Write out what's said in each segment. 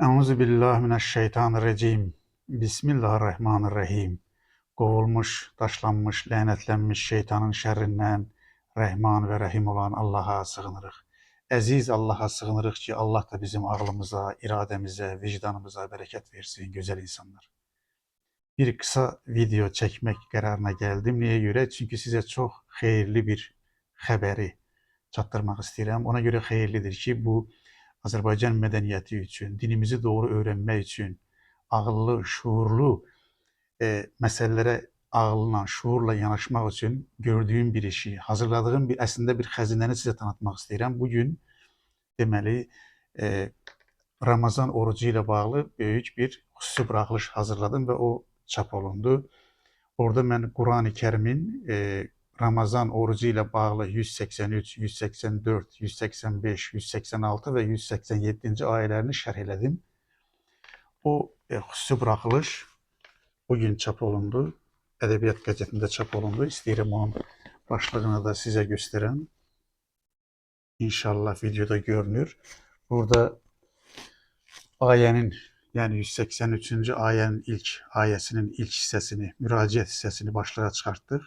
Euzubillahimineşşeytanirracim. Bismillahirrahmanirrahim. Kovulmuş, taşlanmış, lənətlənmiş şeytanın şerrinden Rəhman ve Rahim olan Allah'a sığınırıq. Əziz Allah'a sığınırıq ki, Allah da bizim ağlımıza, irademize, vicdanımıza bereket versin, güzel insanlar. Bir kısa video çekmek kararına geldim. Niye göre? Çünkü size çok hayırlı bir haberi çatdırmaq istəyirəm. Ona göre hayırlıdır ki, bu Azərbaycan mədəniyyəti üçün, dinimizi doğru öyrənmək üçün, ağıllı, şuurlu məsələlərə ağılla, şuurla yanaşmaq üçün gördüyüm bir işi, hazırladığım bir əslində bir xəzinəni sizə tanıtmaq istəyirəm. Bugün deməli Ramazan orucu ilə bağlı böyük bir xüsusi buraxılış hazırladım və o çap olundu. Orada mən Quran-ı Kərimin Ramazan orucu ile bağlı 183, 184, 185, 186 ve 187. ayelerini şerh elədim. O xüsusi buraxılış bugün çap olundu. Edebiyat gazetinde çap olundu. İstəyirəm onun başlığını da size göstereyim. İnşallah videoda görünür. Burada ayenin yani 183. ayenin ilk ayesinin ilk hissesini, müraciət hissesini başlığa çıkarttık.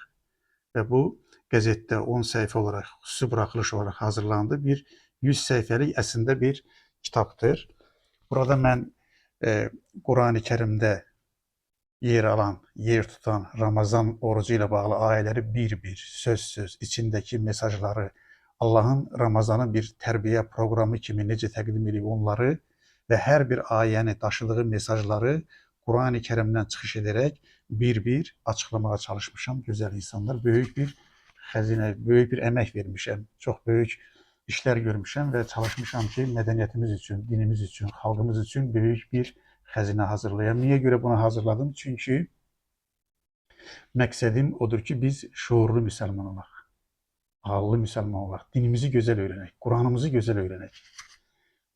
Ve bu gazette 10 sayfa olarak, xüsusi buraxılış olarak hazırlandı. Bir 100 sayfalık əslində bir kitaptır. Burada mən Quran-ı Kerimdə yer tutan Ramazan orucu ile bağlı ayələri bir söz içindeki mesajları, Allah'ın Ramazan'ın bir terbiye programı kimi necə təqdim edib onları ve her bir ayəni daşıdığı mesajları Quran-ı Kerim'den çıkış ederek bir açıklamaya çalışmışam. Güzel insanlar, büyük bir xəzinə, büyük bir emek vermişəm. Çok büyük işler görmüşəm ve çalışmışam ki medeniyetimiz için, dinimiz için, halkımız için büyük bir xəzinə hazırlayam. Niye göre bunu hazırladım? Çünkü məqsədim odur ki biz şuurlu Müslüman olaq, ağıllı Müslüman olaq, dinimizi güzel öğrenek, Kur'an'ımızı güzel öğrenek.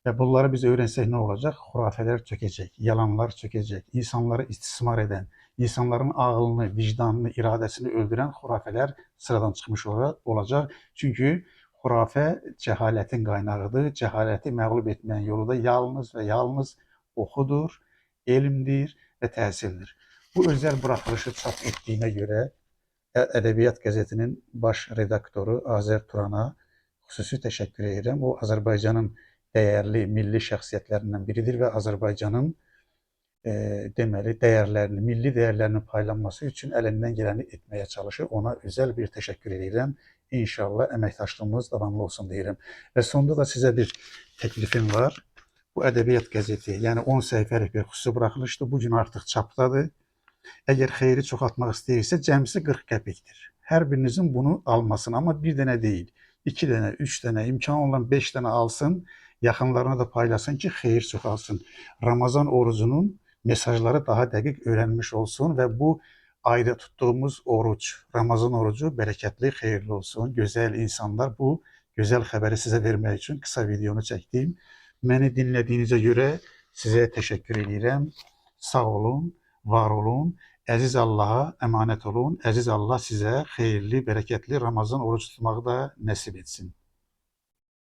Ve bunları biz öğrensek ne olacak? Hurafeler çökecek, yalanlar çökecek, insanları istismar eden, insanların ağlını, vicdanını, iradesini öldüren hurafeler sıradan çıkmış olacak. Çünkü hurafe cehaletin kaynağıdır. Cehaleti mağlup etmeyen yolu da yalnız ve yalnız okudur, elimdir ve təhsildir. Bu özel bırakılışı çap ettiğine göre Edebiyat Gazetinin baş redaktörü Azer Turan'a xüsusi teşekkür ederim. O Azerbaycan'ın değerli milli şəxsiyyətlərindən biridir ve Azerbaycan'ın deməli değerlerini, milli değerlerinin paylanması için elinden geleni etmeye çalışır. Ona özel bir teşekkür ederim. İnşallah əməkdaşlığımız davamlı olsun deyirəm. Ve sonunda da size bir teklifim var. Bu Edebiyat Gazeti, yani 10 sayfalık bir xüsusi buraxılışdır. Bugün artık çapdadır. Eğer xeyri çoxaltmaq istəyirsə, cəmsi 40 qəpikdir. Her birinizin bunu almasını, ama bir dənə değil, 2 dənə, 3 dənə, imkan olan 5 dənə alsın, yaxınlarına da paylaşsın ki xeyir çoxalsın. Ramazan orucunun mesajları daha dəqiq öğrenmiş olsun ve bu ayda tuttuğumuz oruç, Ramazan orucu bereketli, hayırlı olsun. Güzel insanlar, bu güzel haberi size vermek için kısa videonu çektim. Beni dinlediğinize göre size teşekkür ederim. Sağ olun, var olun. Əziz Allah'a emanet olun. Əziz Allah size hayırlı, bereketli Ramazan orucu tutmağı da nəsib etsin.